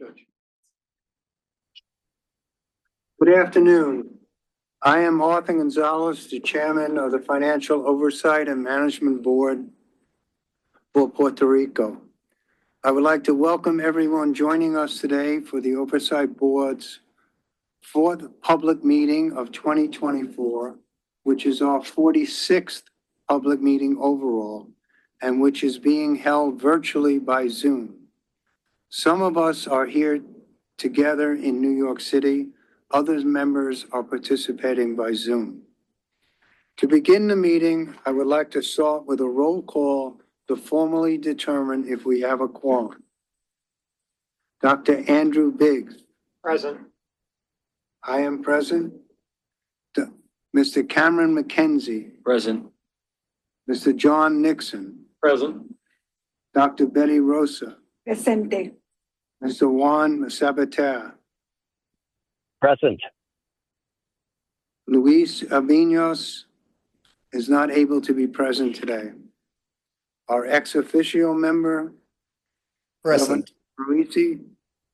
Judge. Good afternoon. I am Arthur Gonzalez, the Chairman of the Financial Oversight and Management Board for Puerto Rico. I would like to welcome everyone joining us today for the Oversight Board's fourth public meeting of 2024, which is our 46th public meeting overall, and which is being held virtually by Zoom. Some of us are here together in New York City. Other members are participating by Zoom. To begin the meeting, I would like to start with a roll call to formally determine if we have a quorum. Dr. Andrew Biggs. Present. I am present. Mr. Cameron McKenzie. Present. Mr. John Nixon. Present. Dr. Betty Rosa. Presente. Mr. Juan Sabater. Present. Luis Avinos is not able to be present today. Our ex officio member, Present. Governor Parisi.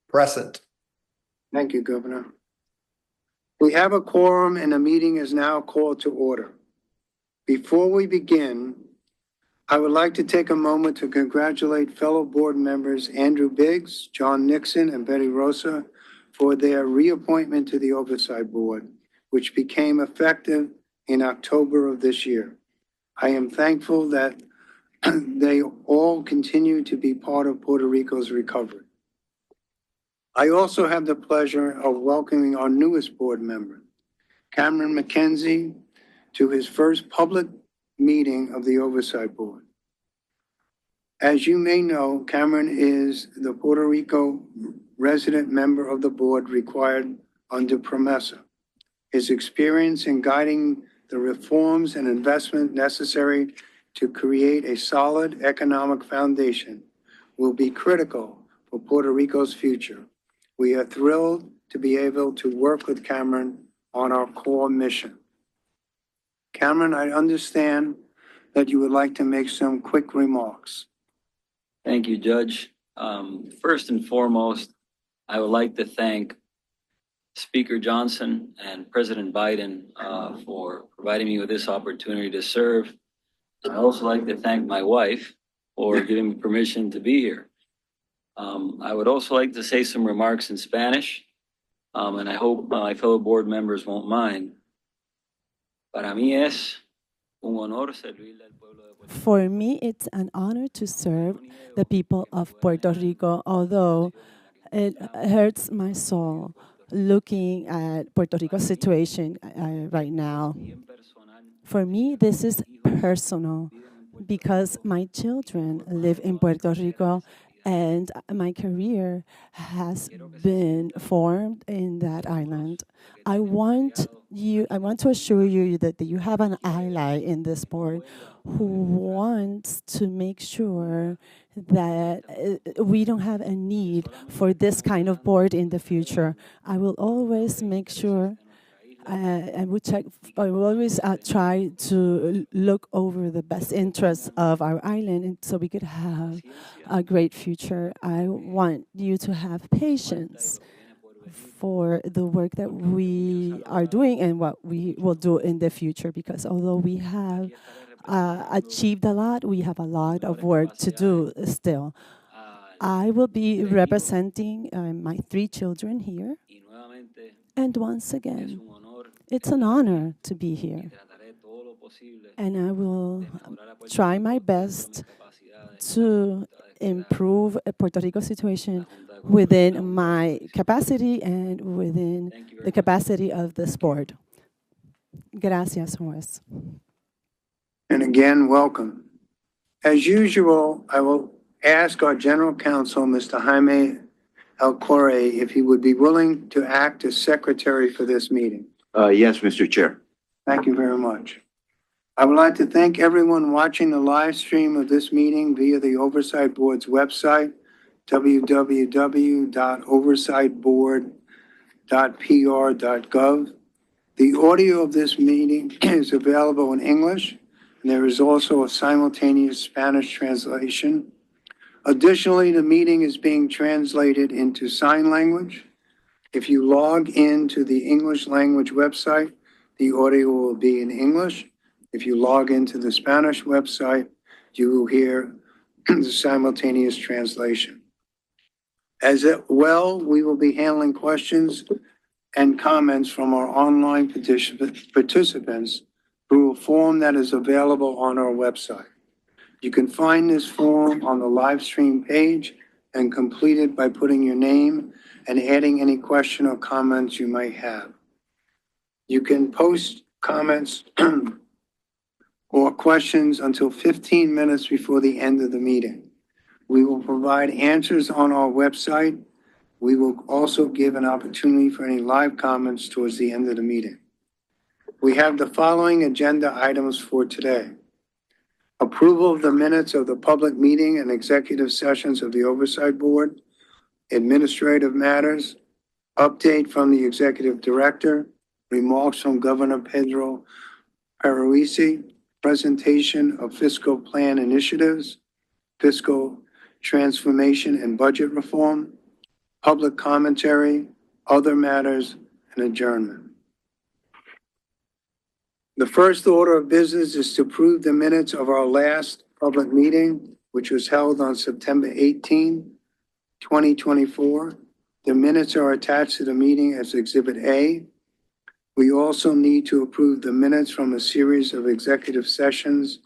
Present. Thank you, Governor. We have a quorum and the meeting is now called to order. Before we begin, I would like to take a moment to congratulate fellow board members Andrew Biggs, John Nixon, and Betty Rosa for their reappointment to the Oversight Board, which became effective in October of this year. I am thankful that they all continue to be part of Puerto Rico's recovery. I also have the pleasure of welcoming our newest board member, Cameron McKenzie, to his first public meeting of the Oversight Board. As you may know, Cameron is the Puerto Rico resident member of the board required under PROMESA. His experience in guiding the reforms and investment necessary to create a solid economic foundation will be critical for Puerto Rico's future. We are thrilled to be able to work with Cameron on our core mission. Cameron, I understand that you would like to make some quick remarks. Thank you, Judge. First and foremost, I would like to thank Speaker Johnson and President Biden for providing me with this opportunity to serve. I'd also like to thank my wife for giving me permission to be here. I would also like to say some remarks in Spanish, and I hope my fellow board members won't mind. Para mí es un honor servirle al pueblo de Puerto Rico. For me, it's an honor to serve the people of Puerto Rico, although it hurts my soul looking at Puerto Rico's situation right now. For me, this is personal because my children live in Puerto Rico and my career has been formed in that island. I want to assure you that you have an ally in this board who wants to make sure that we don't have a need for this kind of board in the future. I will always make sure I will always try to look over the best interests of our island and so we could have a great future. I want you to have patience for the work that we are doing and what we will do in the future, because although we have achieved a lot, we have a lot of work to do still. I will be representing my 3 children here, and once again, it's an honor to be here, and I will try my best to improve Puerto Rico's situation within my capacity and within the capacity of this board. Gracias, juez. And again, welcome. As usual, I will ask our General Counsel, Mr. Jaime Alcore, if he would be willing to act as secretary for this meeting. Yes, Mr. Chair. Thank you very much. I would like to thank everyone watching the live stream of this meeting via the Oversight Board's website, www.oversightboard.pr.gov. The audio of this meeting is available in English, and there is also a simultaneous Spanish translation. Additionally, the meeting is being translated into sign language. If you log into the English language website, the audio will be in English. If you log into the Spanish website, you will hear the simultaneous translation. As well, we will be handling questions and comments from our online participants through a form that is available on our website. You can find this form on the live stream page and complete it by putting your name and adding any question or comments you might have. You can post comments or questions until 15 minutes before the end of the meeting. We will provide answers on our website. We will also give an opportunity for any live comments towards the end of the meeting. We have the following agenda items for today. Approval of the minutes of the public meeting and executive sessions of the Oversight Board, administrative matters, update from the Executive Director, remarks from Governor Pedro Parisi, presentation of fiscal plan initiatives, fiscal transformation and budget reform, public commentary, other matters, and adjournment. The first order of business is to approve the minutes of our last public meeting, which was held on September 18, 2024. The minutes are attached to the meeting as Exhibit A. We also need to approve the minutes from a series of executive sessions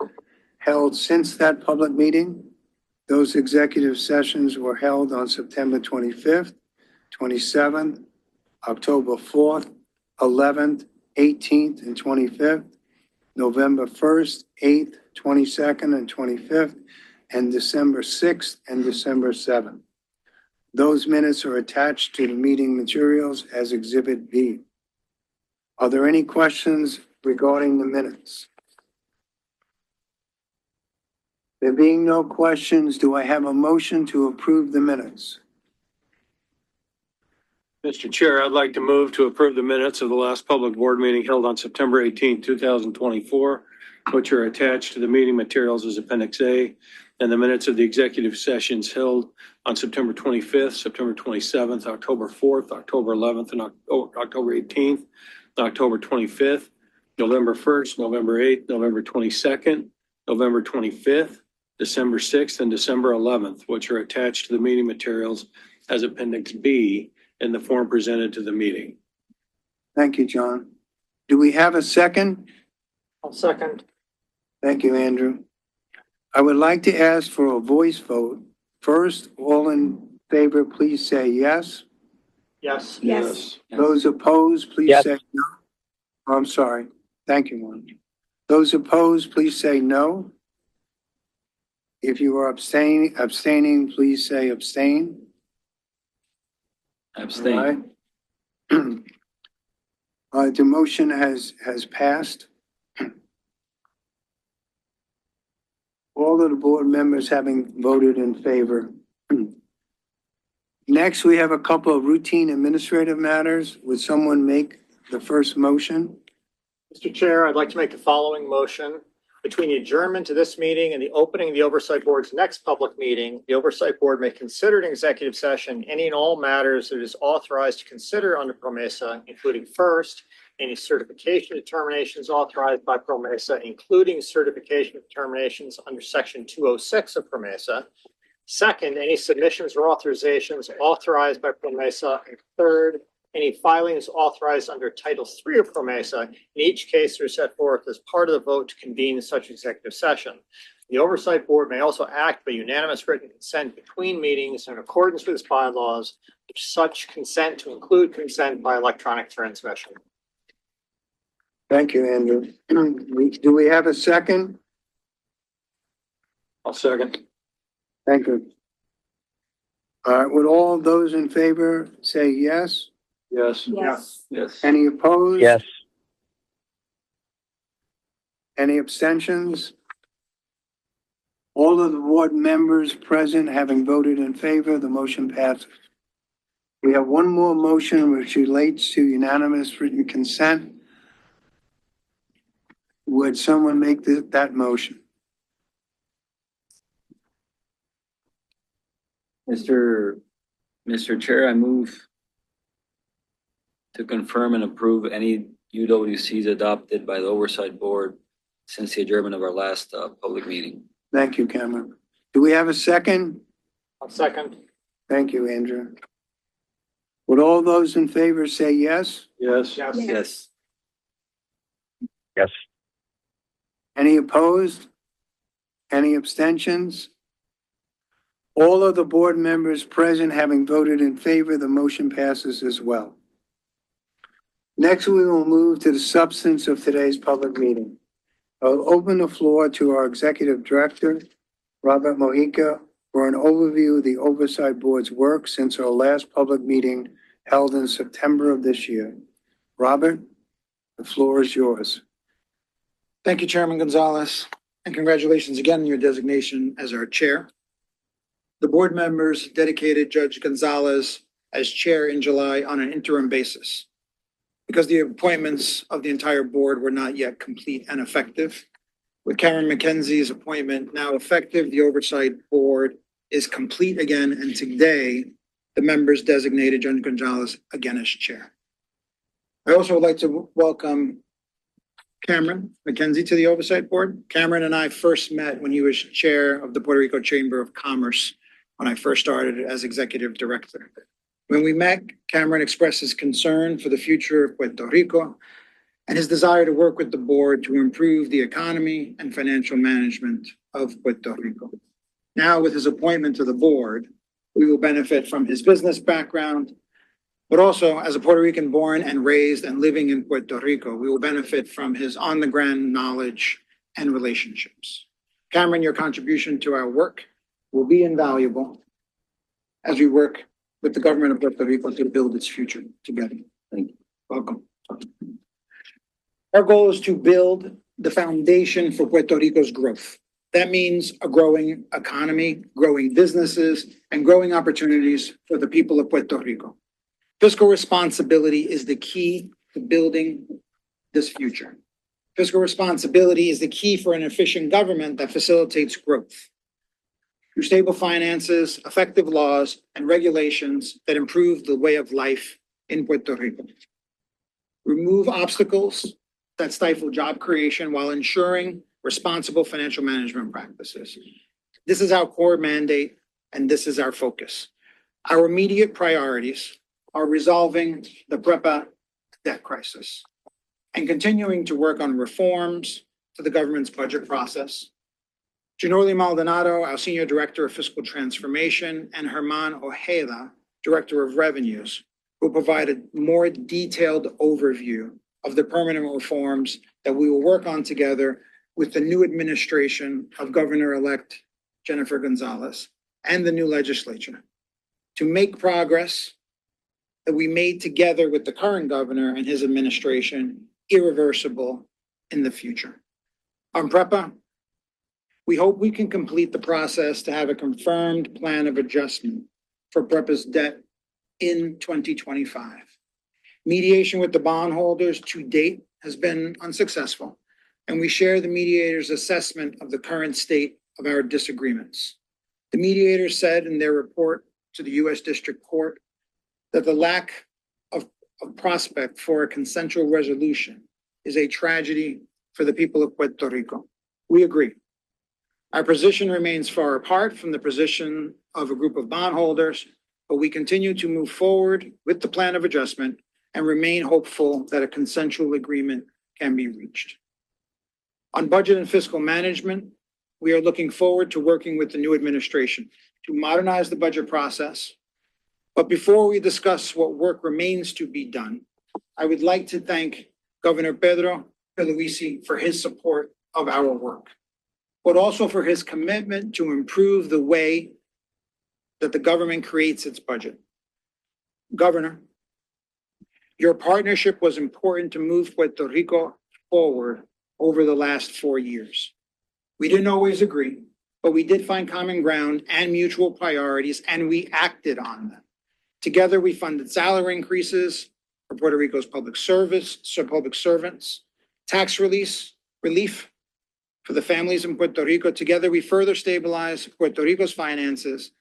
held since that public meeting. Those executive sessions were held on September 25th, 27th, October 4th, 11th, 18th, and 25th, November 1st, 8th, 22nd, and 25th, and December 6th and December 7th. Those minutes are attached to the meeting materials as Exhibit B. Are there any questions regarding the minutes? There being no questions, do I have a motion to approve the minutes? Mr. Chair, I'd like to move to approve the minutes of the last public board meeting held on September 18, 2024, which are attached to the meeting materials as Appendix A, and the minutes of the executive sessions held on September 25th, September 27th, October 4th, October 11th, and October 18th, October 25th, November 1st, November 8th, November 22nd, November 25th, December 6th, and December 11th, which are attached to the meeting materials as Appendix B in the form presented to the meeting. Thank you, John. Do we have a second? I'll second. Thank you, Andrew. I would like to ask for a voice vote. First, all in favor, please say yes. Yes. Yes. Those opposed, please Yes. say no. Oh, I'm sorry. Thank you, Juan. Those opposed, please say no. If you are abstaining, please say abstain. Abstain. All right. The motion has passed. All of the board members having voted in favor. Next, we have a couple of routine administrative matters. Would someone make the first motion? Mr. Chair, I'd like to make the following motion. Between the adjournment to this meeting and the opening of the Oversight Board's next public meeting, the Oversight Board may consider an executive session any and all matters that it is authorized to consider under PROMESA, including first, any certification determinations authorized by PROMESA, including certification determinations under Section 206 of PROMESA. Second, any submissions or authorizations authorized by PROMESA. And third, any filings authorized under Title III of PROMESA. In each case, are set forth as part of the vote to convene such executive session. The Oversight Board may also act by unanimous written consent between meetings in accordance with its bylaws, such consent to include consent by electronic transmission. Thank you, Andrew. Do we have a second? I'll second. Thank you. All right, would all those in favor say yes? Yes. Yes. Yes. Any opposed? Yes. Any abstentions? All of the board members present having voted in favor, the motion passes. We have one more motion which relates to unanimous written consent. Would someone make that motion? Mr. Chair, I move to confirm and approve any UWCs adopted by the Oversight Board since the adjournment of our last public meeting. Thank you, Cameron. Do we have a second? I'll second. Thank you, Andrew. Would all those in favor say yes? Yes. Yes. Yes. Yes. Any opposed? Any abstentions? All of the board members present having voted in favor, the motion passes as well. Next, we will move to the substance of today's public meeting. I'll open the floor to our Executive Director, Robert Mojica, for an overview of the Oversight Board's work since our last public meeting held in September of this year. Robert, the floor is yours. Thank you, Chairman Gonzalez, and congratulations again on your designation as our chair. The board members dedicated Judge Gonzalez as chair in July on an interim basis because the appointments of the entire board were not yet complete and effective. With Karen McKenzie's appointment now effective, the Oversight Board is complete again, and today the members designated Judge Gonzalez again as chair. I also would like to welcome Cameron McKenzie to the Oversight Board. Cameron and I first met when he was chair of the Puerto Rico Chamber of Commerce when I first started as executive director. When we met, Cameron expressed his concern for the future of Puerto Rico and his desire to work with the board to improve the economy and financial management of Puerto Rico. Now, with his appointment to the board, we will benefit from his business background, but also as a Puerto Rican born and raised and living in Puerto Rico, we will benefit from his on-the-ground knowledge and relationships. Cameron, your contribution to our work will be invaluable as we work with the government of Puerto Rico to build its future together. Thank you. Welcome. Our goal is to build the foundation for Puerto Rico's growth. That means a growing economy, growing businesses, and growing opportunities for the people of Puerto Rico. Fiscal responsibility is the key to building this future. Fiscal responsibility is the key for an efficient government that facilitates growth. Through stable finances, effective laws, and regulations that improve the way of life in Puerto Rico. Remove obstacles that stifle job creation while ensuring responsible financial management practices. This is our core mandate, and this is our focus. Our immediate priorities are resolving the PREPA debt crisis and continuing to work on reforms to the government's budget process. Ginorli Maldonado, our Senior Director of Fiscal Transformation, and Herman Ojeda, Director of Revenues, will provide a more detailed overview of the permanent reforms that we will work on together with the new administration of Governor-elect Jennifer Gonzalez and the new legislature to make progress that we made together with the current governor and his administration irreversible in the future. On PREPA, we hope we can complete the process to have a confirmed plan of adjustment for PREPA's debt in 2025. Mediation with the bondholders to date has been unsuccessful, and we share the mediator's assessment of the current state of our disagreements. The mediator said in their report to the U.S. District Court that the lack of prospect for a consensual resolution is a tragedy for the people of Puerto Rico. We agree. Our position remains far apart from the position of a group of bondholders, but we continue to move forward with the plan of adjustment and remain hopeful that a consensual agreement can be reached. On budget and fiscal management, we are looking forward to working with the new administration to modernize the budget process. But before we discuss what work remains to be done, I would like to thank Governor Pedro Pierluisi for his support of our work, but also for his commitment to improve the way that the government creates its budget. Governor, your partnership was important to move Puerto Rico forward over the last 4 years. We didn't always agree, but we did find common ground and mutual priorities, and we acted on them. Together, we funded salary increases for Puerto Rico's public servants, tax relief for the families in Puerto Rico. Together, we further stabilized Puerto Rico's finances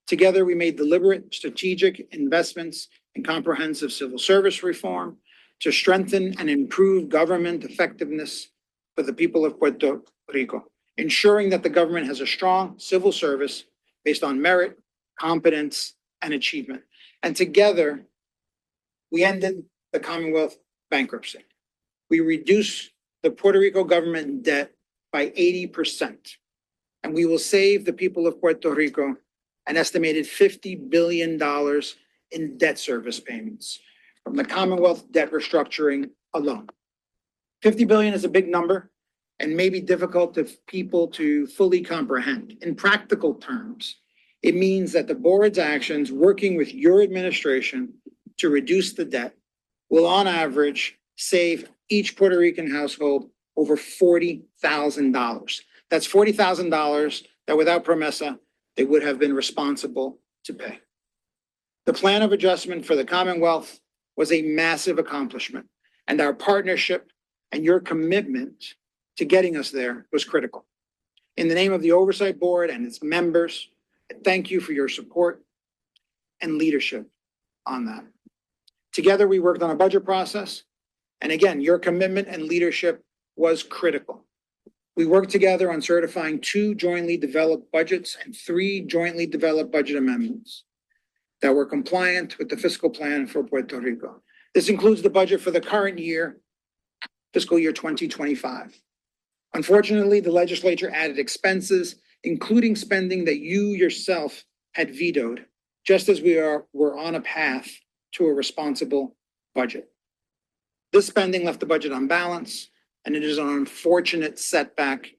Together, we made deliberate, strategic investments in comprehensive civil service reform to strengthen and improve government effectiveness for the people of Puerto Rico, ensuring that the government has a strong civil service based on merit, competence, and achievement. And together, we ended the Commonwealth bankruptcy. We reduced the Puerto Rico government debt by 80%. And we will save the people of Puerto Rico an estimated $50 billion in debt service payments from the Commonwealth debt restructuring alone. 50 billion is a big number and may be difficult for people to fully comprehend. In practical terms, it means that the board's actions working with your administration to reduce the debt will on average save each Puerto Rican household over $40,000. That's $40,000 that without PROMESA, they would have been responsible to pay. The plan of adjustment for the Commonwealth was a massive accomplishment, and our partnership and your commitment to getting us there was critical. In the name of the Oversight Board and its members, I thank you for your support and leadership on that. Together, we worked on a budget process, and again, your commitment and leadership was critical. We worked together on certifying 2 jointly developed budgets and 3 jointly developed budget amendments that were compliant with the fiscal plan for Puerto Rico. This includes the budget for the current year, fiscal year 2025. Unfortunately, the legislature added expenses, including spending that you yourself had vetoed, just as we're on a path to a responsible budget. This spending left the budget unbalanced, and it is an unfortunate setback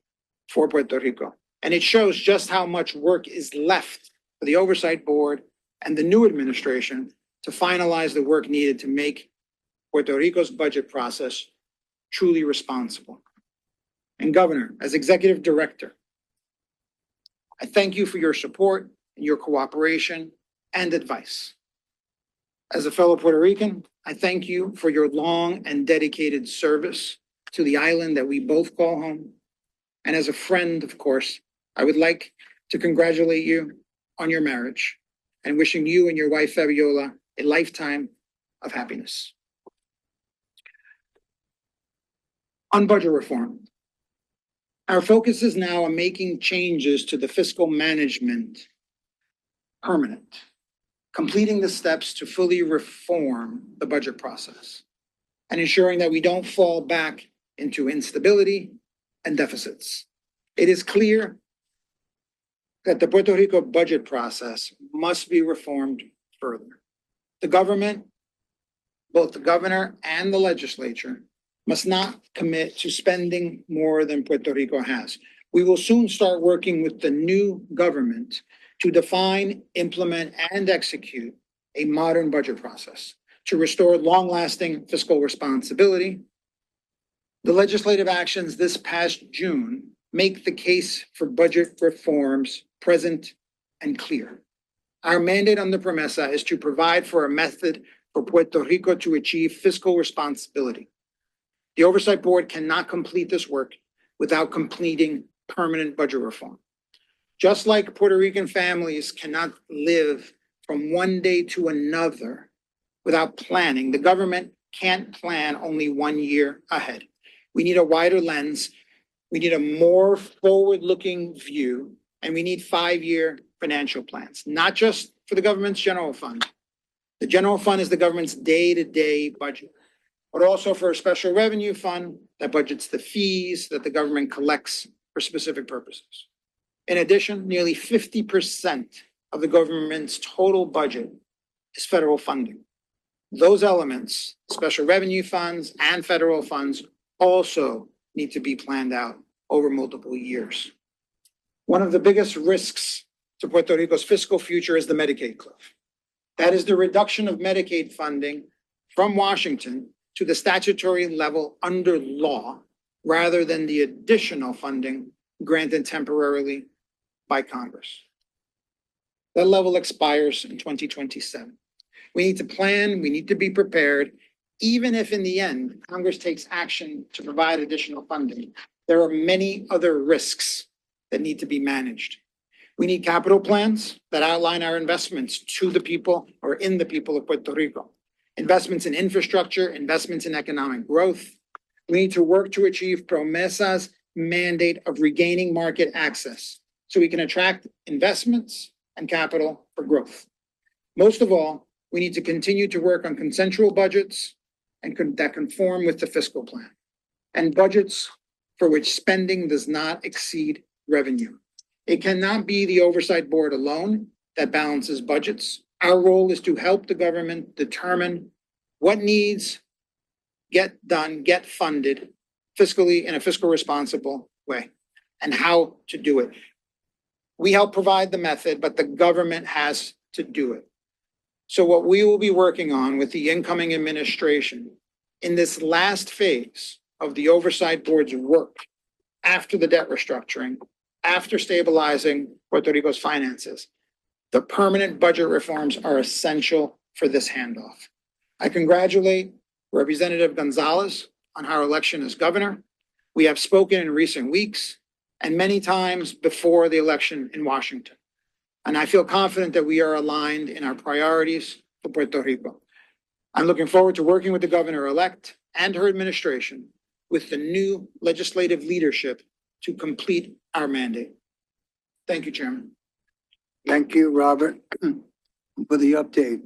for Puerto Rico. And it shows just how much work is left for the Oversight Board and the new administration to finalize the work needed to make Puerto Rico's budget process truly responsible. And Governor, as Executive Director, I thank you for your support and your cooperation and advice. As a fellow Puerto Rican, I thank you for your long and dedicated service to the island that we both call home. And as a friend, of course, I would like to congratulate you on your marriage and wishing you and your wife, Fabiola, a lifetime of happiness. On budget reform, our focus is now on making changes to the fiscal management permanent, completing the steps to fully reform the budget process, and ensuring that we don't fall back into instability and deficits. It is clear that the Puerto Rico budget process must be reformed further. The government, both the governor and the legislature, must not commit to spending more than Puerto Rico has. We will soon start working with the new government to define, implement, and execute a modern budget process to restore long-lasting fiscal responsibility. The legislative actions this past June make the case for budget reforms present and clear. Our mandate on the PROMESA is to provide for a method for Puerto Rico to achieve fiscal responsibility. The Oversight Board cannot complete this work without completing permanent budget reform. Just like Puerto Rican families cannot live from one day to another without planning, the government can't plan only 1 year ahead. We need a wider lens, we need a more forward-looking view, and we need 5-year financial plans, not just for the government's general fund. The general fund is the government's day-to-day budget, but also for a special revenue fund that budgets the fees that the government collects for specific purposes. In addition, nearly 50% of the government's total budget is federal funding. Those elements, special revenue funds and federal funds, also need to be planned out over multiple years. One of the biggest risks to Puerto Rico's fiscal future is the Medicaid cliff. That is the reduction of Medicaid funding from Washington to the statutory level under law, rather than the additional funding granted temporarily by Congress. That level expires in 2027. We need to plan, we need to be prepared. Even if in the end, Congress takes action to provide additional funding, there are many other risks that need to be managed. We need capital plans that outline our investments to the people or in the people of Puerto Rico. Investments in infrastructure, investments in economic growth. We need to work to achieve Promesa's mandate of regaining market access so we can attract investments and capital for growth. Most of all, we need to continue to work on consensual budgets that conform with the fiscal plan and budgets for which spending does not exceed revenue. It cannot be the Oversight Board alone that balances budgets. Our role is to help the government determine what needs get done, get funded fiscally in a fiscal responsible way, and how to do it. We help provide the method, but the government has to do it. So what we will be working on with the incoming administration in this last phase of the Oversight Board's work after the debt restructuring, after stabilizing Puerto Rico's finances, the permanent budget reforms are essential for this handoff. I congratulate Representative Gonzalez on her election as governor. We have spoken in recent weeks and many times before the election in Washington. And I feel confident that we are aligned in our priorities for Puerto Rico. I'm looking forward to working with the governor-elect and her administration with the new legislative leadership to complete our mandate. Thank you, Chairman. Thank you, Robert, for the update.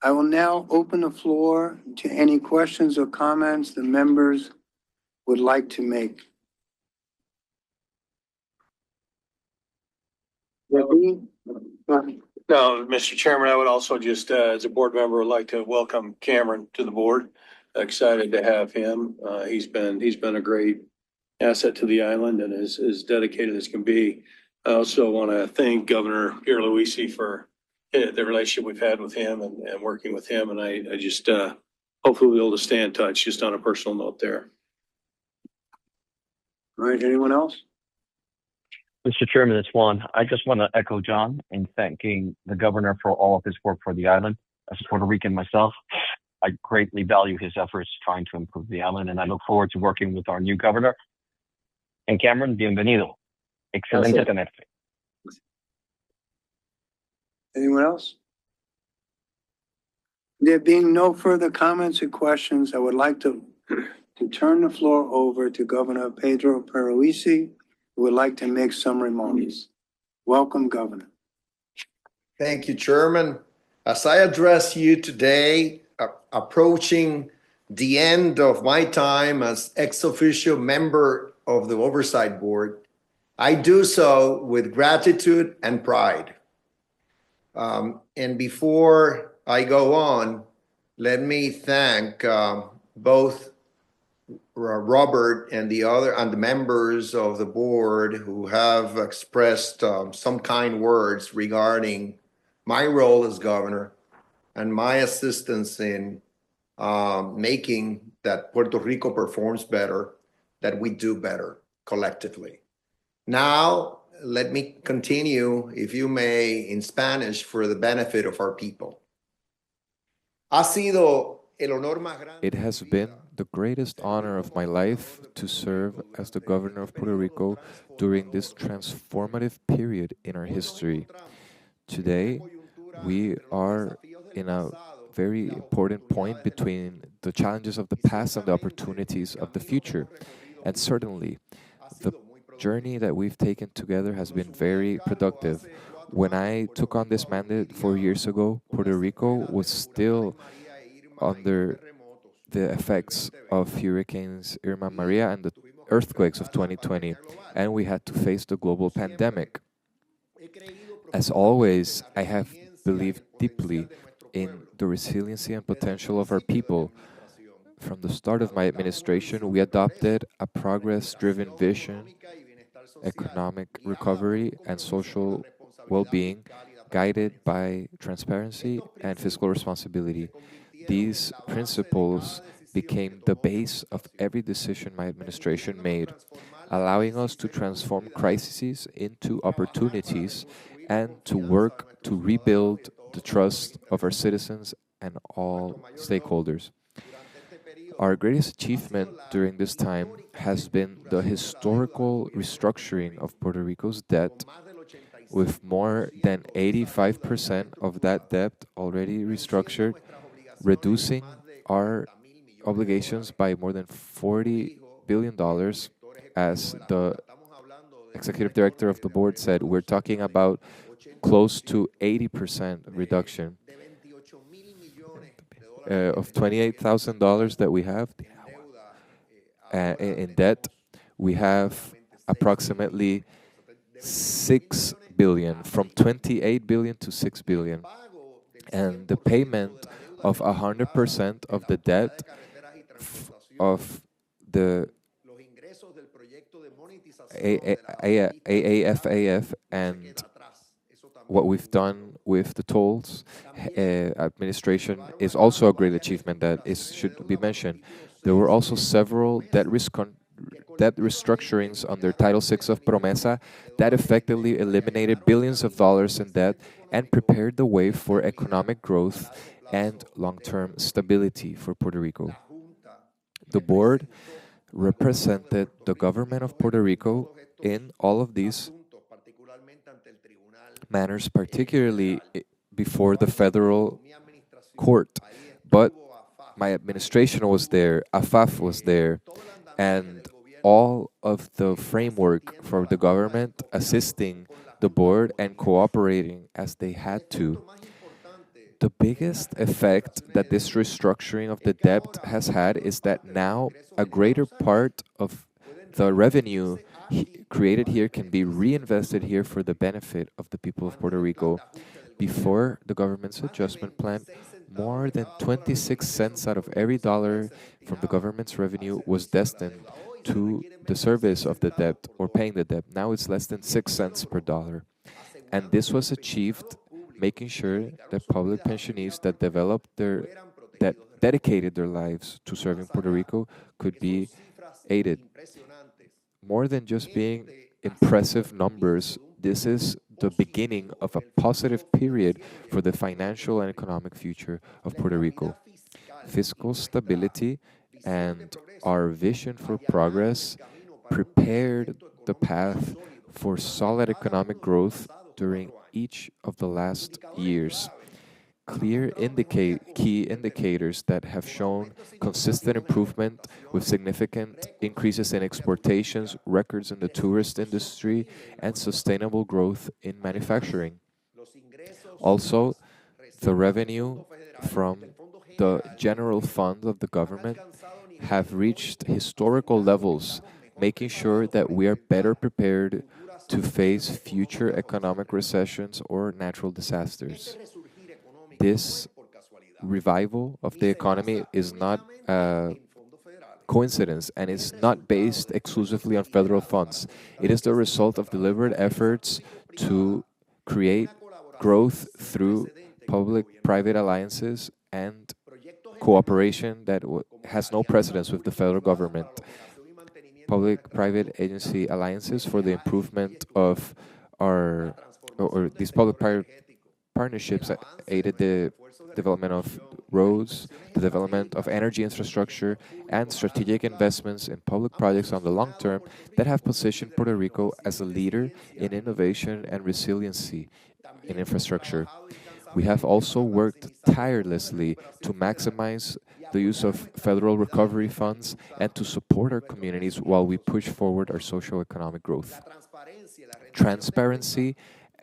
I will now open the floor to any questions or comments the members would like to make. Rabin? No, Mr. Chairman, I would also just, as a board member, would like to welcome Cameron to the board. Excited to have him. He's been a great asset to the island and is as dedicated as can be. I also want to thank Governor Pierluisi for the relationship we've had with him and working with him. And I just hopefully we'll be able to stay in touch just on a personal note there. All right, anyone else? Mr. Chairman, it's Juan. I just want to echo John in thanking the governor for all of his work for the island. As a Puerto Rican myself, I greatly value his efforts trying to improve the island, and I look forward to working with our new governor. And Cameron, bienvenido. Excelente tenerte. Anyone else? There being no further comments or questions, I would like to turn the floor over to Governor Pedro Pierluisi, who would like to make some remarks. Welcome, Governor. Thank you, Chairman. As I address you today, approaching the end of my time as ex officio member of the Oversight Board, I do so with gratitude and pride. And before I go on, let me thank both Robert and the members of the board who have expressed some kind words regarding my role as governor and my assistance in making that Puerto Rico performs better, that we do better collectively. Now, let me continue, if you may, in Spanish for the benefit of our people. It has been the greatest honor of my life to serve as the governor of Puerto Rico during this transformative period in our history. Today, we are in a very important point between the challenges of the past and the opportunities of the future. And certainly, the journey that we've taken together has been very productive. When I took on this mandate 4 years ago, Puerto Rico was still under the effects of hurricanes Irma and Maria and the earthquakes of 2020, and we had to face the global pandemic. As always, I have believed deeply in the resiliency and potential of our people. From the start of my administration, we adopted a progress-driven vision, economic recovery, and social well-being, guided by transparency and fiscal responsibility. These principles became the base of every decision my administration made, allowing us to transform crises into opportunities and to work to rebuild the trust of our citizens and all stakeholders. Our greatest achievement during this time has been the historical restructuring of Puerto Rico's debt, with more than 85% of that debt already restructured, reducing our obligations by more than $40 billion. As the executive director of the board said, we're talking about close to 80% reduction of $28,000 that we have in debt. We have approximately 6 billion, from 28 billion to 6 billion. And the payment of 100% of the debt of the AAFAF and what we've done with the tolls administration is also a great achievement that should be mentioned. There were also several debt restructurings under Title VI of Promesa that effectively eliminated billions of dollars in debt and prepared the way for economic growth and long-term stability for Puerto Rico. The board represented the government of Puerto Rico in all of these manners, particularly before the federal court. But my administration was there, AFAF was there, and all of the framework for the government assisting the board and cooperating as they had to. The biggest effect that this restructuring of the debt has had is that now a greater part of the revenue created here can be reinvested here for the benefit of the people of Puerto Rico. Before the government's adjustment plan, more than 26 cents out of every dollar from the government's revenue was destined to the service of the debt or paying the debt. Now it's less than 6 cents per dollar. And this was achieved making sure that public pensionees that dedicated their lives to serving Puerto Rico could be aided. More than just being impressive numbers, this is the beginning of a positive period for the financial and economic future of Puerto Rico. Fiscal stability and our vision for progress prepared the path for solid economic growth during each of the last years. Clear key indicators that have shown consistent improvement with significant increases in exportations, records in the tourist industry, and sustainable growth in manufacturing. Also, the revenue from the general fund of the government have reached historical levels, making sure that we are better prepared to face future economic recessions or natural disasters. This revival of the economy is not a coincidence and is not based exclusively on federal funds. It is the result of deliberate efforts to create growth through public-private alliances and cooperation that has no precedence with the federal government. Public-private agency alliances for the improvement of or these public-private partnerships that aided the development of roads, the development of energy infrastructure, and strategic investments in public projects on the long term that have positioned Puerto Rico as a leader in innovation and resiliency in infrastructure. We have also worked tirelessly to maximize the use of federal recovery funds and to support our communities while we push forward our socio-economic growth. Transparency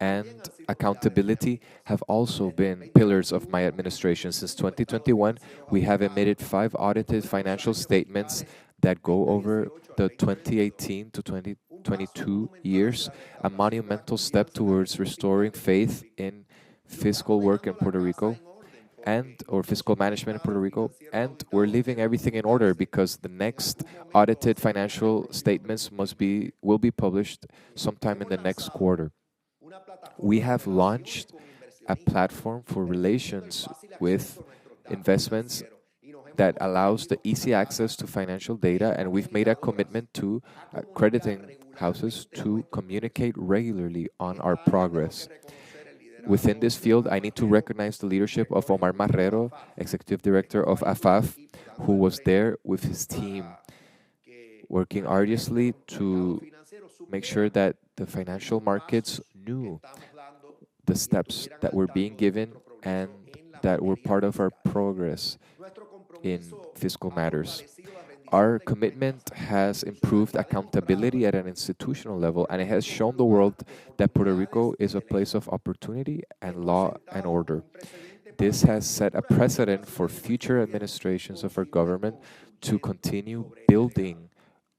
and accountability have also been pillars of my administration. Since 2021, we have emitted 5 audited financial statements that go over the 2018 to 2022 years, a monumental step towards restoring faith in fiscal work in Puerto Rico or fiscal management in Puerto Rico, and we're leaving everything in order because the next audited financial statements will be published sometime in the next quarter. We have launched a platform for relations with investments that allows the easy access to financial data, and we've made a commitment to accrediting houses to communicate regularly on our progress. Within this field, I need to recognize the leadership of Omar Marrero, Executive Director of AFAF, who was there with his team working arduously to make sure that the financial markets knew the steps that were being given and that were part of our progress in fiscal matters. Our commitment has improved accountability at an institutional level, and it has shown the world that Puerto Rico is a place of opportunity and law and order. This has set a precedent for future administrations of our government to continue building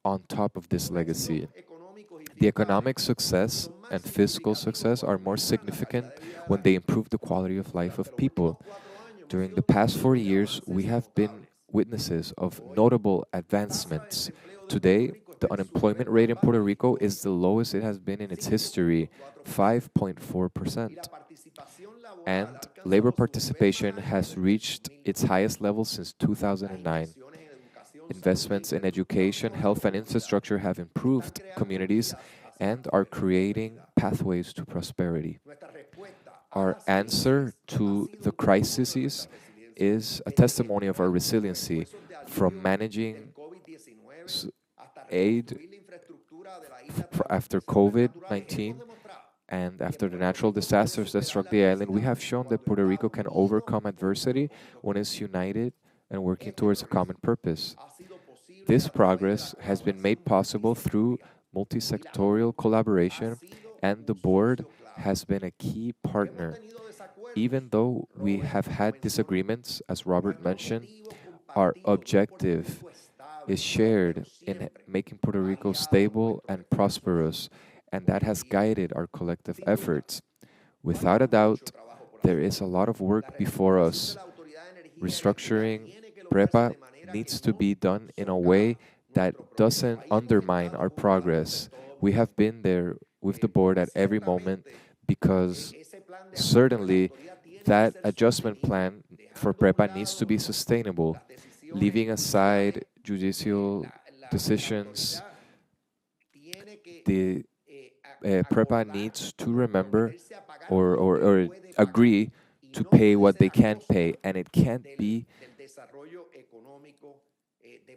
on top of this legacy. The economic success and fiscal success are more significant when they improve the quality of life of people. During the past 4 years, we have been witnesses of notable advancements. Today, the unemployment rate in Puerto Rico is the lowest it has been in its history, 5.4%. And labor participation has reached its highest level since 2009. Investments in education, health, and infrastructure have improved communities and are creating pathways to prosperity. Our answer to the crises is a testimony of our resiliency, from managing aid after COVID-19 and after the natural disasters that struck the island. We have shown that Puerto Rico can overcome adversity when it's united and working towards a common purpose. This progress has been made possible through multi-sectorial collaboration, and the board has been a key partner. Even though we have had disagreements, as Robert mentioned, our objective is shared in making Puerto Rico stable and prosperous, and that has guided our collective efforts. Without a doubt, there is a lot of work before us. Restructuring PREPA needs to be done in a way that doesn't undermine our progress. We have been there with the board at every moment because certainly that adjustment plan for PREPA needs to be sustainable, leaving aside judicial decisions. The PREPA needs to remember or agree to pay what they can pay, and it can't be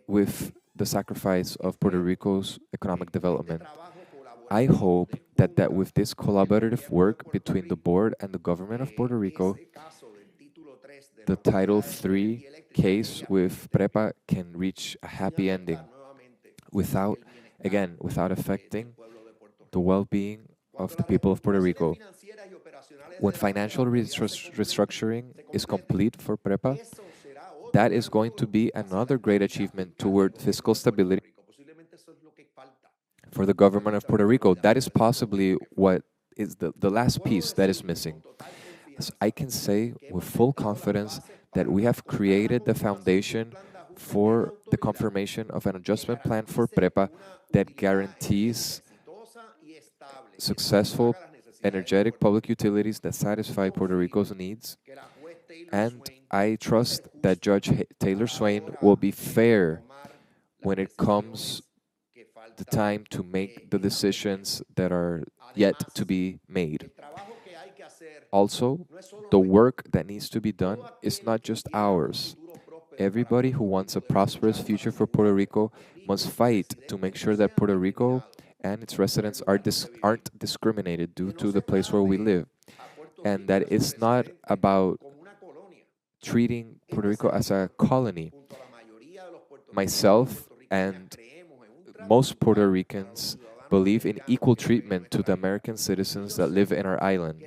with the sacrifice of Puerto Rico's economic development. I hope that with this collaborative work between the board and the government of Puerto Rico, the Title III case with PREPA can reach a happy ending without affecting the well-being of the people of Puerto Rico. When financial restructuring is complete for PREPA, that is going to be another great achievement toward fiscal stability for the government of Puerto Rico. That is possibly what is the last piece that is missing. So I can say with full confidence that we have created the foundation for the confirmation of an adjustment plan for PREPA that guarantees successful, energetic public utilities that satisfy Puerto Rico's needs. And I trust that Judge Taylor Swain will be fair when it comes the time to make the decisions that are yet to be made. Also, the work that needs to be done is not just ours. Everybody who wants a prosperous future for Puerto Rico must fight to make sure that Puerto Rico and its residents aren't discriminated due to the place where we live. And that it's not about treating Puerto Rico as a colony. Myself and most Puerto Ricans believe in equal treatment to the American citizens that live in our island.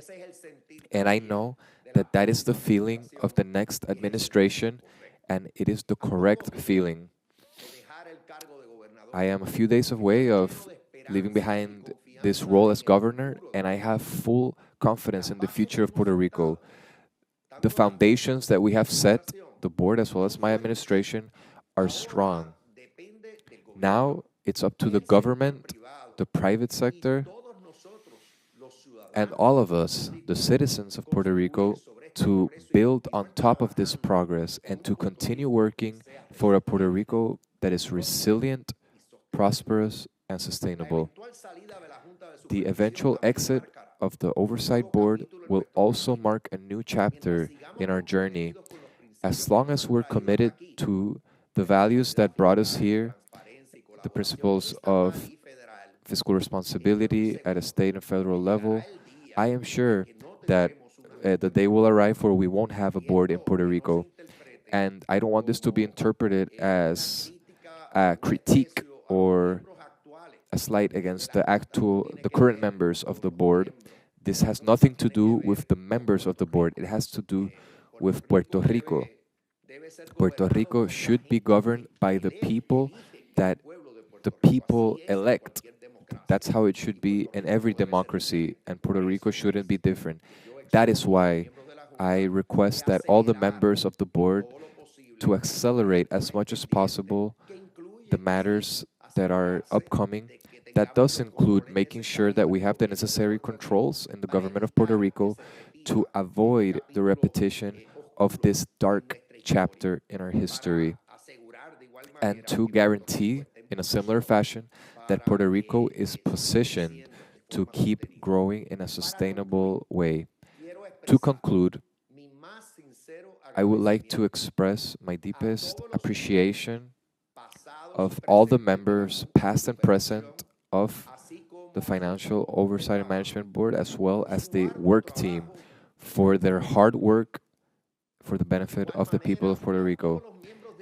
And I know that that is the feeling of the next administration, and it is the correct feeling. I am a few days away of leaving behind this role as governor, and I have full confidence in the future of Puerto Rico. The foundations that we have set, the board as well as my administration, are strong. Now it's up to the government, the private sector, and all of us, the citizens of Puerto Rico, to build on top of this progress and to continue working for a Puerto Rico that is resilient, prosperous, and sustainable. The eventual exit of the Oversight Board will also mark a new chapter in our journey. As long as we're committed to the values that brought us here the principles of fiscal responsibility at a state and federal level, I am sure that the day will arrive where we won't have a board in Puerto Rico. And I don't want this to be interpreted as a critique or a slight against the current members of the board. This has nothing to do with the members of the board. It has to do with Puerto Rico. Puerto Rico should be governed by the people that the people elect. That's how it should be in every democracy, and Puerto Rico shouldn't be different. That is why I request that all the members of the board to accelerate as much as possible the matters that are upcoming. That does include making sure that we have the necessary controls in the government of Puerto Rico to avoid the repetition of this dark chapter in our history, and to guarantee, in a similar fashion, that Puerto Rico is positioned to keep growing in a sustainable way. To conclude, I would like to express my deepest appreciation of all the members, past and present, of the Financial Oversight and Management Board, as well as the work team, for their hard work for the benefit of the people of Puerto Rico.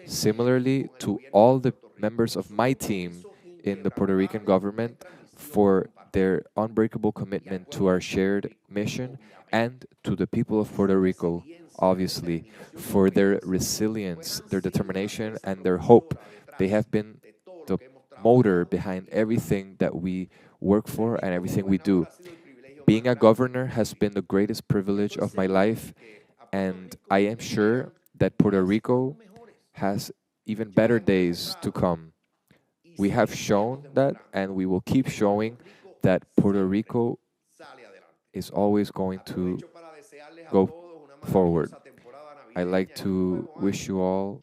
Similarly to all the members of my team in the Puerto Rican government for their unbreakable commitment to our shared mission, and to the people of Puerto Rico, obviously, for their resilience, their determination, and their hope. They have been the motor behind everything that we work for and everything we do. Being a governor has been the greatest privilege of my life, and I am sure that Puerto Rico has even better days to come. We have shown that, and we will keep showing that Puerto Rico is always going to go forward. I'd like to wish you all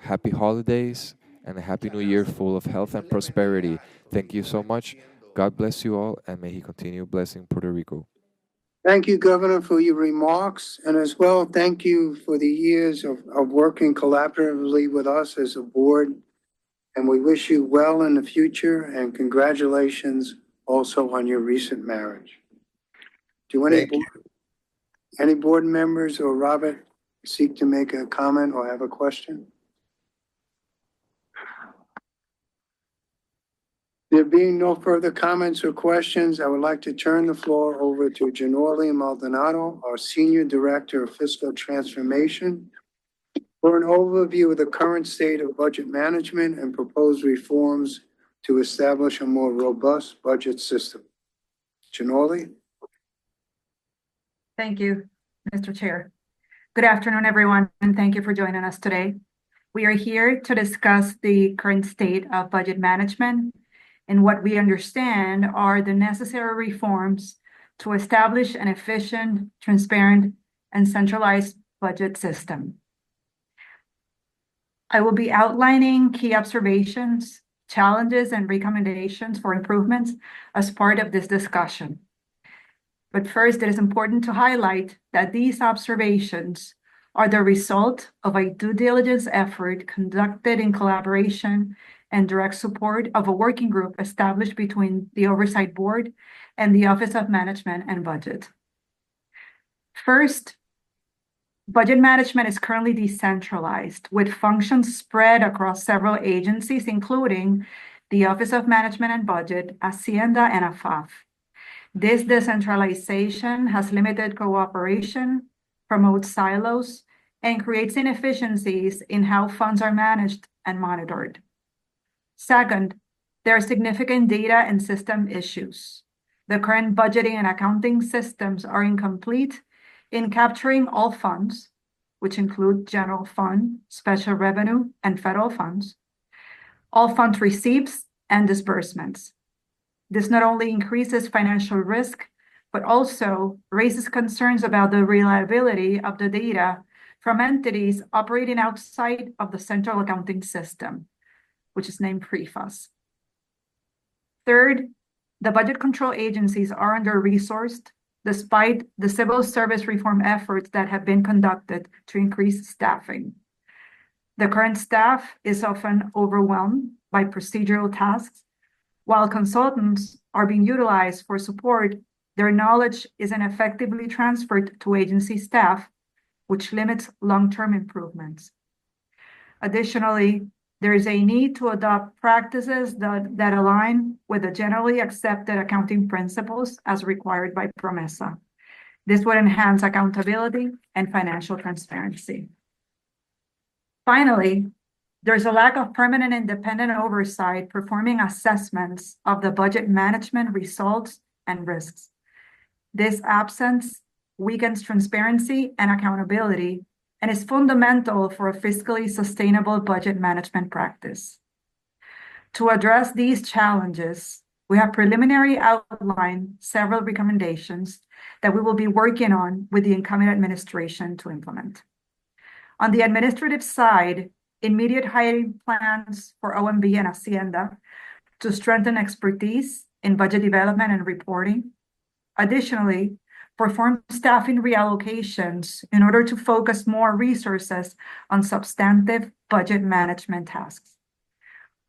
happy holidays and a happy new year full of health and prosperity. Thank you so much. God bless you all, and may He continue blessing Puerto Rico. Thank you, Governor, for your remarks, and as well, thank you for the years of working collaboratively with us as a board. And we wish you well in the future, and congratulations also on your recent marriage. Do any board members or Robert seek to make a comment or have a question? There being no further comments or questions, I would like to turn the floor over to Janoli Maldonado, our Senior Director of Fiscal Transformation, for an overview of the current state of budget management and proposed reforms to establish a more robust budget system. Janoli? Thank you, Mr. Chair. Good afternoon, everyone, and thank you for joining us today. We are here to discuss the current state of budget management and what we understand are the necessary reforms to establish an efficient, transparent, and centralized budget system. I will be outlining key observations, challenges, and recommendations for improvements as part of this discussion. But first, it is important to highlight that these observations are the result of a due diligence effort conducted in collaboration and direct support of a working group established between the Oversight Board and the Office of Management and Budget. First, budget management is currently decentralized, with functions spread across several agencies, including the Office of Management and Budget, Hacienda, and AFAF. This decentralization has limited cooperation, promotes silos, and creates inefficiencies in how funds are managed and monitored. Second, there are significant data and system issues. The current budgeting and accounting systems are incomplete in capturing all funds, which include general fund, special revenue, and federal funds, all fund receipts and disbursements. This not only increases financial risk, but also raises concerns about the reliability of the data from entities operating outside of the central accounting system, which is named PREFAS. Third, the budget control agencies are under-resourced despite the civil service reform efforts that have been conducted to increase staffing. The current staff is often overwhelmed by procedural tasks, while consultants are being utilized for support. Their knowledge isn't effectively transferred to agency staff, which limits long-term improvements. Additionally, there is a need to adopt practices that align with the generally accepted accounting principles as required by PROMESA. This would enhance accountability and financial transparency. Finally, there's a lack of permanent independent oversight performing assessments of the budget management results and risks. This absence weakens transparency and accountability and is fundamental for a fiscally sustainable budget management practice. To address these challenges, we have preliminary outlined several recommendations that we will be working on with the incoming administration to implement. On the administrative side, immediate hiring plans for OMB and Hacienda to strengthen expertise in budget development and reporting. Additionally, perform staffing reallocations in order to focus more resources on substantive budget management tasks.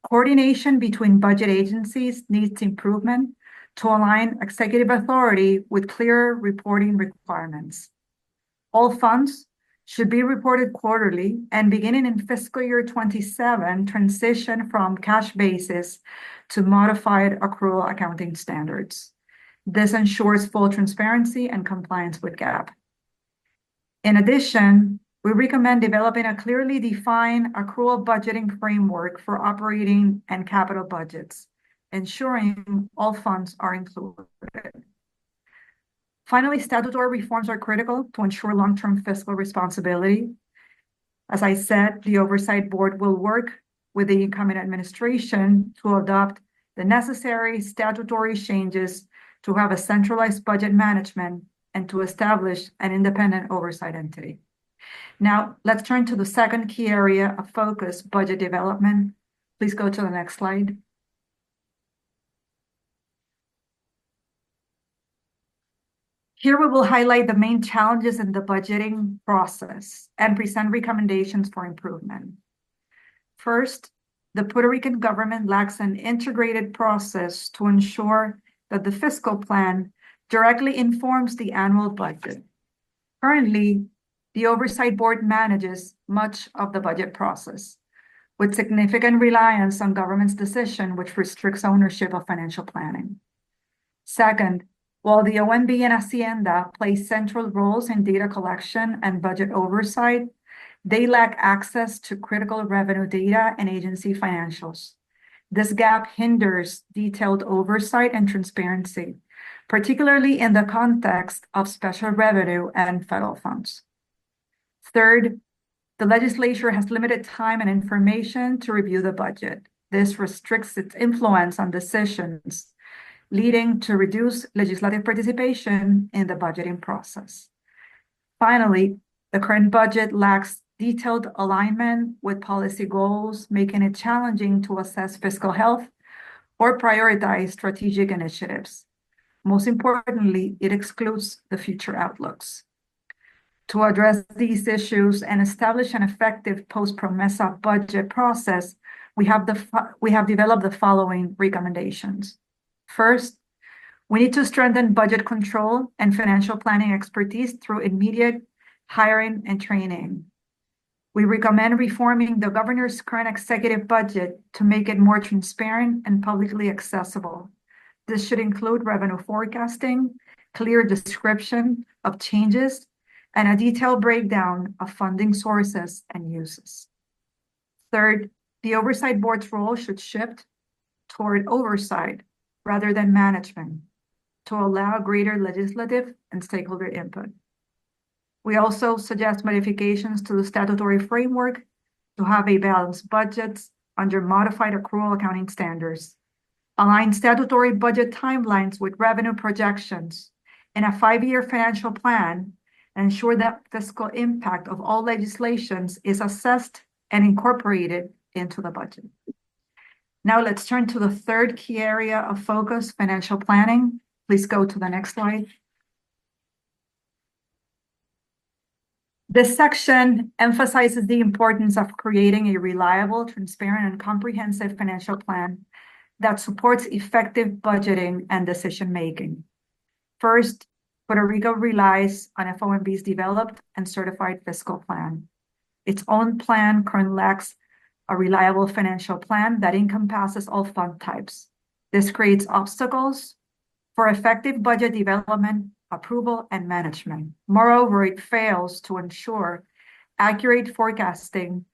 Coordination between budget agencies needs improvement to align executive authority with clearer reporting requirements. All funds should be reported quarterly and beginning in fiscal year 27, transition from cash basis to modified accrual accounting standards. This ensures full transparency and compliance with GAAP. In addition, we recommend developing a clearly defined accrual budgeting framework for operating and capital budgets, ensuring all funds are included. Finally, statutory reforms are critical to ensure long-term fiscal responsibility. As I said, the Oversight Board will work with the incoming administration to adopt the necessary statutory changes to have a centralized budget management and to establish an independent oversight entity. Now, let's turn to the second key area of focus, budget development. Please go to the next slide. Here we will highlight the main challenges in the budgeting process and present recommendations for improvement. First, the Puerto Rican government lacks an integrated process to ensure that the fiscal plan directly informs the annual budget. Currently, the Oversight Board manages much of the budget process, with significant reliance on government's decision, which restricts ownership of financial planning. Second, while the OMB and Hacienda play central roles in data collection and budget oversight, they lack access to critical revenue data and agency financials. This gap hinders detailed oversight and transparency, particularly in the context of special revenue and federal funds. Third, the legislature has limited time and information to review the budget. This restricts its influence on decisions, leading to reduced legislative participation in the budgeting process. Finally, the current budget lacks detailed alignment with policy goals, making it challenging to assess fiscal health or prioritize strategic initiatives. Most importantly, it excludes the future outlooks. To address these issues and establish an effective post-PROMESA budget process, we have developed the following recommendations. First, we need to strengthen budget control and financial planning expertise through immediate hiring and training. We recommend reforming the governor's current executive budget to make it more transparent and publicly accessible. This should include revenue forecasting, clear description of changes, and a detailed breakdown of funding sources and uses. Third, the Oversight Board's role should shift toward oversight rather than management to allow greater legislative and stakeholder input. We also suggest modifications to the statutory framework to have a balanced budget under modified accrual accounting standards, align statutory budget timelines with revenue projections in a 5-year financial plan, and ensure that fiscal impact of all legislations is assessed and incorporated into the budget. Now let's turn to the third key area of focus, financial planning. Please go to the next slide. This section emphasizes the importance of creating a reliable, transparent, and comprehensive financial plan that supports effective budgeting and decision-making. First, Puerto Rico relies on FOMB's developed and certified fiscal plan. Its own plan currently lacks a reliable financial plan that encompasses all fund types. This creates obstacles for effective budget development, approval, and management. Moreover, it fails to ensure accurate forecasting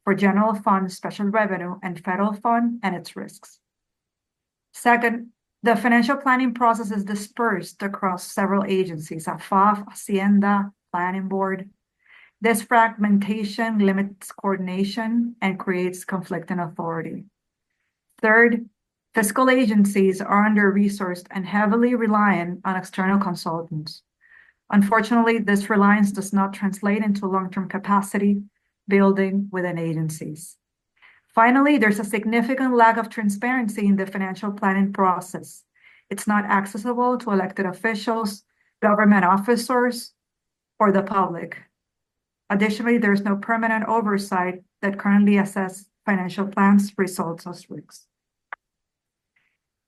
for general fund, special revenue, and federal fund and its risks. Second, the financial planning process is dispersed across several agencies, FOMB, Hacienda, Planning Board. This fragmentation limits coordination and creates conflicting authority. Third, fiscal agencies are under-resourced and heavily reliant on external consultants. Unfortunately, this reliance does not translate into long-term capacity building within agencies. Finally, there's a significant lack of transparency in the financial planning process. It's not accessible to elected officials, government officers, or the public. Additionally, there's no permanent oversight that currently assesses financial plans, results, or risks.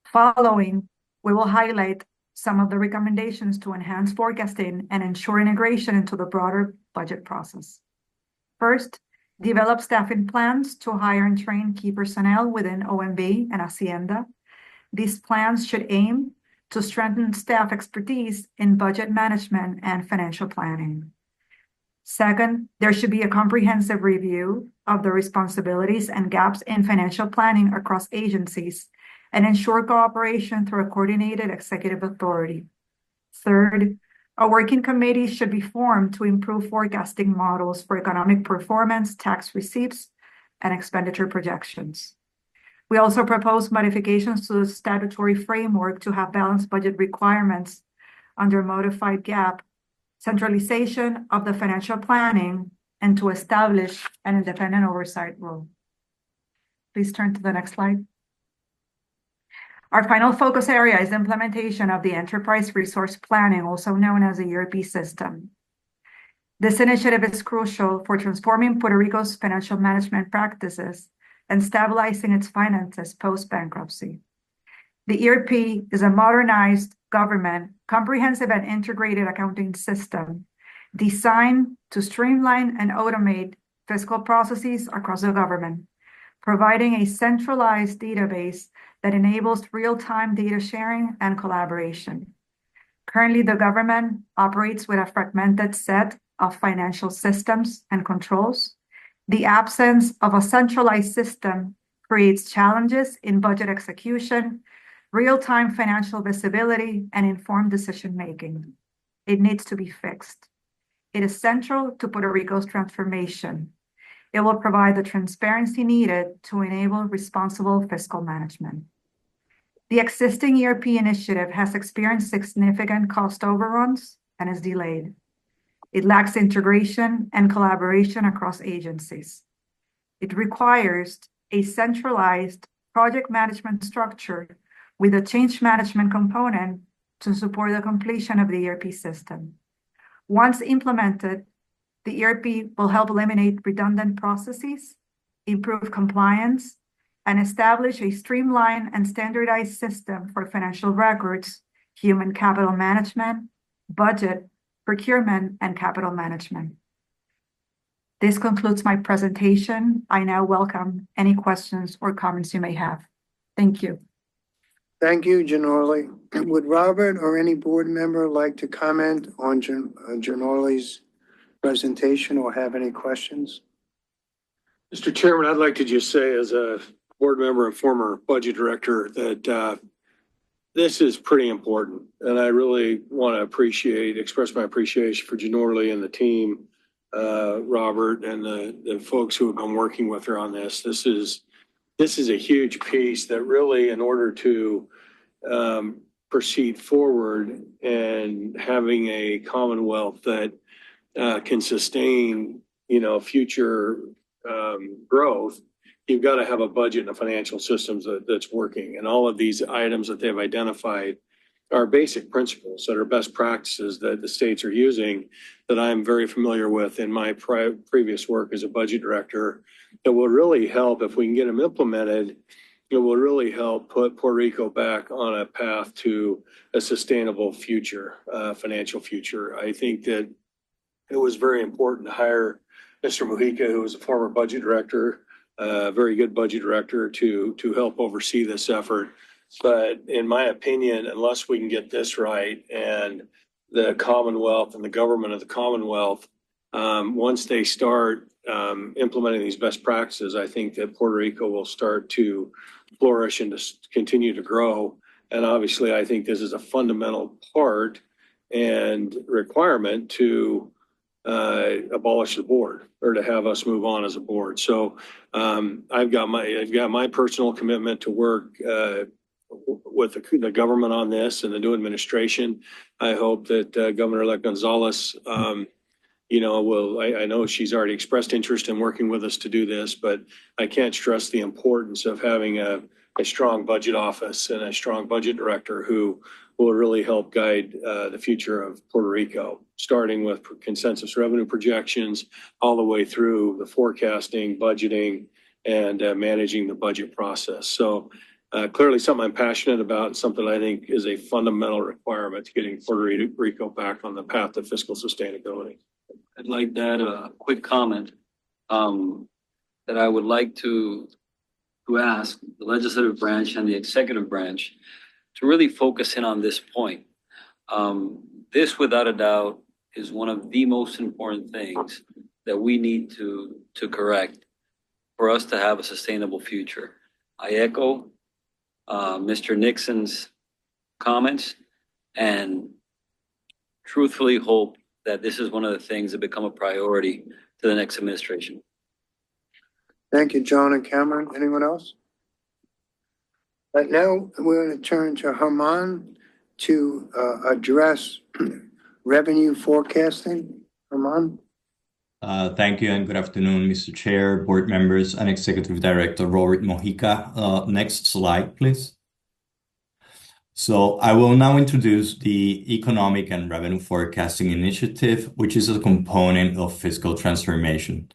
Following, we will highlight some of the recommendations to enhance forecasting and ensure integration into the broader budget process. First, develop staffing plans to hire and train key personnel within OMB and Hacienda. These plans should aim to strengthen staff expertise in budget management and financial planning. Second, there should be a comprehensive review of the responsibilities and gaps in financial planning across agencies and ensure cooperation through a coordinated executive authority. Third, a working committee should be formed to improve forecasting models for economic performance, tax receipts, and expenditure projections. We also propose modifications to the statutory framework to have balanced budget requirements under modified GAAP, centralization of the financial planning, and to establish an independent oversight role. Please turn to the next slide. Our final focus area is implementation of the Enterprise Resource Planning, also known as the ERP system. This initiative is crucial for transforming Puerto Rico's financial management practices and stabilizing its finances post-bankruptcy. The ERP is a modernized government, comprehensive and integrated accounting system designed to streamline and automate fiscal processes across the government, providing a centralized database that enables real-time data sharing and collaboration. Currently, the government operates with a fragmented set of financial systems and controls. The absence of a centralized system creates challenges in budget execution, real-time financial visibility, and informed decision-making. It needs to be fixed. It is central to Puerto Rico's transformation. It will provide the transparency needed to enable responsible fiscal management. The existing ERP initiative has experienced significant cost overruns and is delayed. It lacks integration and collaboration across agencies. It requires a centralized project management structure with a change management component to support the completion of the ERP system. Once implemented, the ERP will help eliminate redundant processes, improve compliance, and establish a streamlined and standardized system for financial records, human capital management, budget, procurement, and capital management. This concludes my presentation. I now welcome any questions or comments you may have. Thank you. Thank you, Giannorli. Would Robert or any board member like to comment on Giannorli's presentation or have any questions? Mr. Chairman, I'd like to just say as a board member and former budget director that this is pretty important. And I really want to express my appreciation for Giannorli and the team, Robert, and the folks who have been working with her on this. This is a huge piece that really, in order to proceed forward and having a Commonwealth that can sustain, future growth, you've got to have a budget and a financial systems that's working. And all of these items that they've identified are basic principles that are best practices that the states are using that I'm very familiar with in my previous work as a budget director that will really help if we can get them implemented. It will really help put Puerto Rico back on a path to a sustainable future, financial future. I think that it was very important to hire Mr. Mujica, who was a former budget director, a very good budget director, to help oversee this effort. But in my opinion, unless we can get this right and the Commonwealth and the government of the Commonwealth, once they start implementing these best practices, I think that Puerto Rico will start to flourish and to continue to grow. And obviously, I think this is a fundamental part and requirement to abolish the board or to have us move on as a board. So I've got my personal commitment to work with the government on this and the new administration. I hope that Governor-elect Gonzalez, I know she's already expressed interest in working with us to do this, but I can't stress the importance of having a strong budget office and a strong budget director who will really help guide the future of Puerto Rico, starting with consensus revenue projections all the way through the forecasting, budgeting, and managing the budget process. So clearly something I'm passionate about and something I think is a fundamental requirement to getting Puerto Rico back on the path to fiscal sustainability. I'd like to add a quick comment that I would like to ask the legislative branch and the executive branch to really focus in on this point. This, without a doubt, is one of the most important things that we need to correct for us to have a sustainable future. I echo Mr. Nixon's comments and truthfully hope that this is one of the things that become a priority to the next administration. Thank you, John and Cameron. Anyone else? Right now, we're going to turn to Herman to address revenue forecasting. Herman? Thank you and good afternoon, Mr. Chair, board members, and Executive Director Robert Mojica. Next slide, please. So I will now introduce the Economic and Revenue Forecasting Initiative, which is a component of fiscal transformation.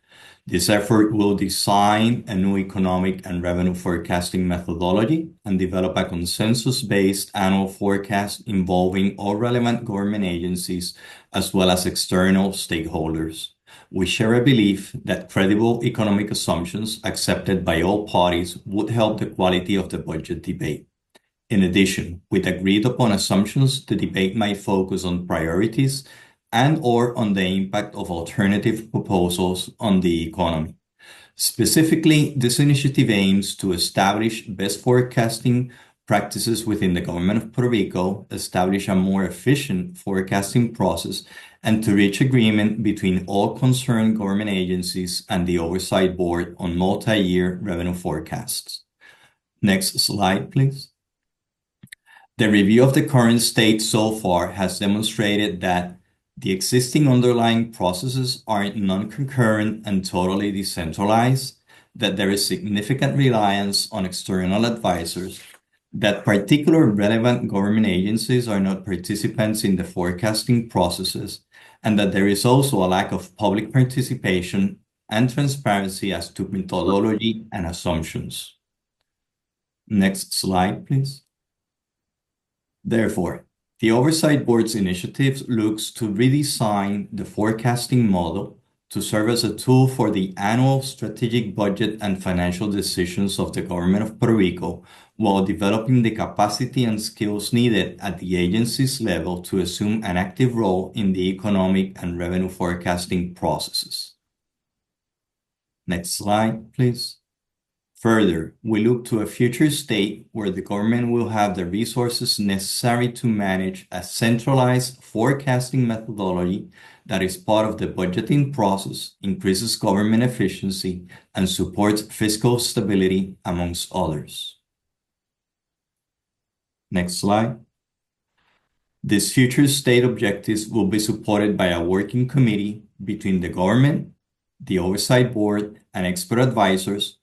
This effort will design a new economic and revenue forecasting methodology and develop a consensus-based annual forecast involving all relevant government agencies as well as external stakeholders. We share a belief that credible economic assumptions accepted by all parties would help the quality of the budget debate. In addition, with agreed upon assumptions, the debate might focus on priorities and/or on the impact of alternative proposals on the economy. Specifically, this initiative aims to establish best forecasting practices within the government of Puerto Rico, establish a more efficient forecasting process, and to reach agreement between all concerned government agencies and the Oversight Board on multi-year revenue forecasts. Next slide, please. The review of the current state so far has demonstrated that the existing underlying processes are non-concurrent and totally decentralized, that there is significant reliance on external advisors, that particular relevant government agencies are not participants in the forecasting processes, and that there is also a lack of public participation and transparency as to methodology and assumptions. Next slide, please. Therefore, the Oversight Board's initiative looks to redesign the forecasting model to serve as a tool for the annual strategic budget and financial decisions of the government of Puerto Rico, while developing the capacity and skills needed at the agency's level to assume an active role in the economic and revenue forecasting processes. Next slide, please. Further, we look to a future state where the government will have the resources necessary to manage a centralized forecasting methodology that is part of the budgeting process, increases government efficiency, and supports fiscal stability, amongst others. Next slide. These future state objectives will be supported by a working committee between the government, the Oversight Board, and expert advisors,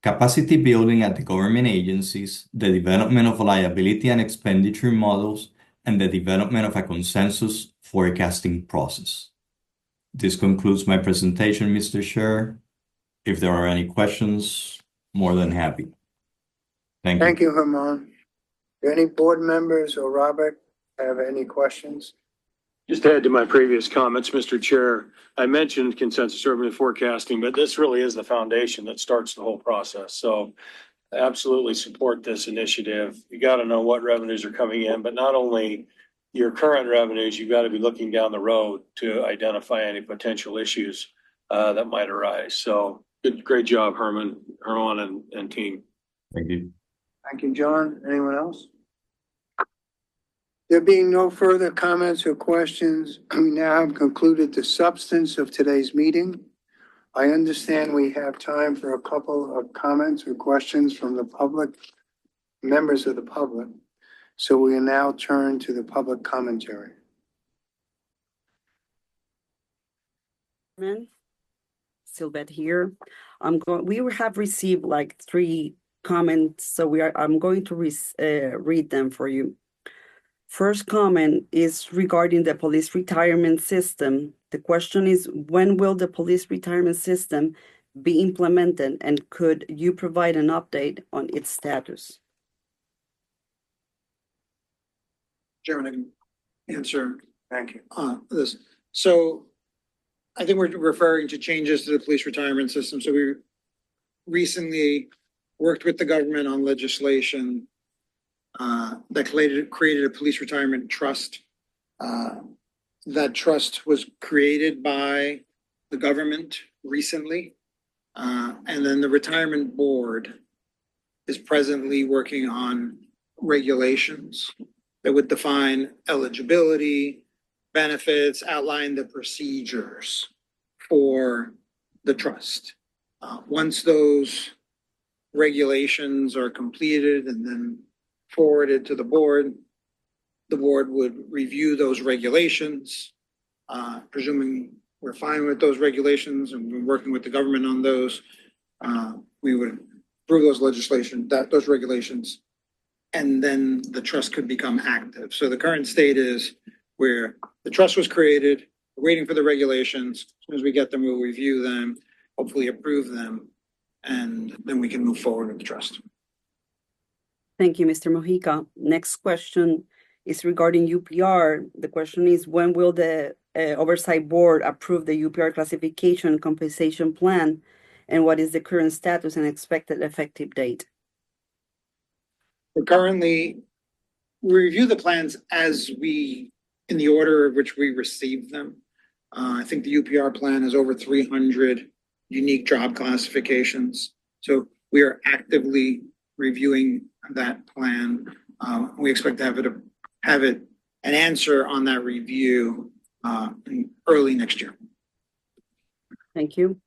capacity building at the government agencies, the development of liability and expenditure models, and the development of a consensus forecasting process. This concludes my presentation, Mr. Chair. If there are any questions, more than happy. Thank you. Thank you, Herman. Do any board members or Robert have any questions? Just to add to my previous comments, Mr. Chair, I mentioned consensus urban forecasting, but this really is the foundation that starts the whole process. So I absolutely support this initiative. You got to know what revenues are coming in, but not only your current revenues, you've got to be looking down the road to identify any potential issues that might arise. So great job, Herman and team. Thank you. Thank you, John. Anyone else? There being no further comments or questions, we now have concluded the substance of today's meeting. I understand we have time for a couple of comments or questions from the public, members of the public. So we will now turn to the public commentary. Silvet here. We have received like 3 comments, so I'm going to read them for you. First comment is regarding the police retirement system. The question is, when will the police retirement system be implemented, and could you provide an update on its status? Chairman, I can answer Thank you. this. So I think we're referring to changes to the police retirement system. So we recently worked with the government on legislation that created a police retirement trust. That trust was created by the government recently. And then the retirement board is presently working on regulations that would define eligibility, benefits, outline the procedures for the trust. Once those regulations are completed and then forwarded to the board would review those regulations, presuming we're fine with those regulations and we're working with the government on those, we would approve those regulations, and then the trust could become active. So the current state is where the trust was created, we're waiting for the regulations. As soon as we get them, we'll review them, hopefully approve them, and then we can move forward with the trust. Thank you, Mr. Mojica. Next question is regarding UPR. The question is, when will the Oversight Board approve the UPR classification compensation plan, and what is the current status and expected effective date? We review the plans in the order of which we receive them. I think the UPR plan has over 300 unique job classifications. So we are actively reviewing that plan. We expect to have an answer on that review early next year. Thank you.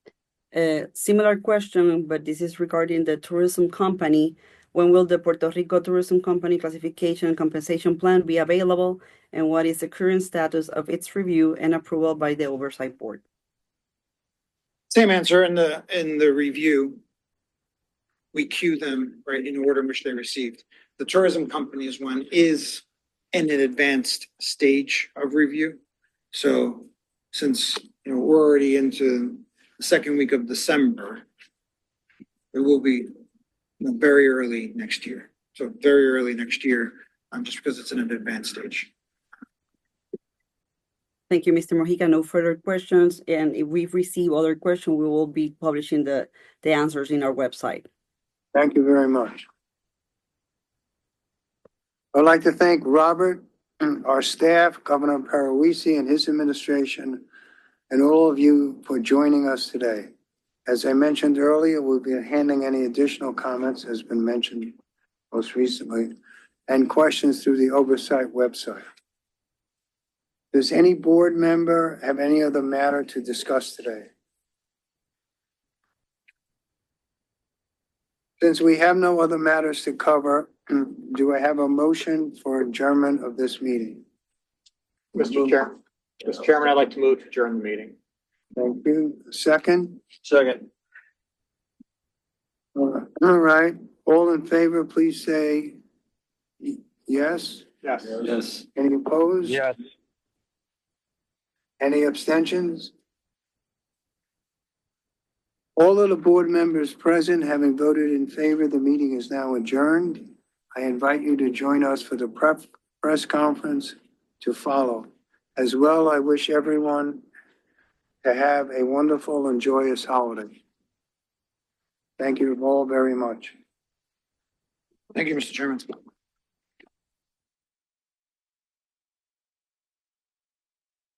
Similar question, but this is regarding the tourism company. When will the Puerto Rico Tourism Company classification and compensation plan be available, and what is the current status of its review and approval by the Oversight Board? Same answer. In the review, we queue them right in order in which they received. The tourism company's one is in an advanced stage of review. So since we're already into the second week of December, it will be very early next year. So very early next year, just because it's in an advanced stage. Thank you, Mr. Mojica. No further questions. And if we receive other questions, we will be publishing the answers in our website. Thank you very much. I'd like to thank Robert, our staff, Governor Parawisi and his administration, and all of you for joining us today. As I mentioned earlier, we'll be handling any additional comments, as been mentioned most recently, and questions through the Oversight website. Does any board member have any other matter to discuss today? Since we have no other matters to cover, do I have a motion for adjournment of this meeting? Mr. Chairman, I'd like to move to adjourn the meeting. Thank you. Second? Second. All right. All in favor, please say yes. Yes. Yes. Any opposed? Yes. Any abstentions? All of the board members present having voted in favor, the meeting is now adjourned. I invite you to join us for the press conference to follow. As well, I wish everyone to have a wonderful and joyous holiday. Thank you all very much. Thank you, Mr. Chairman.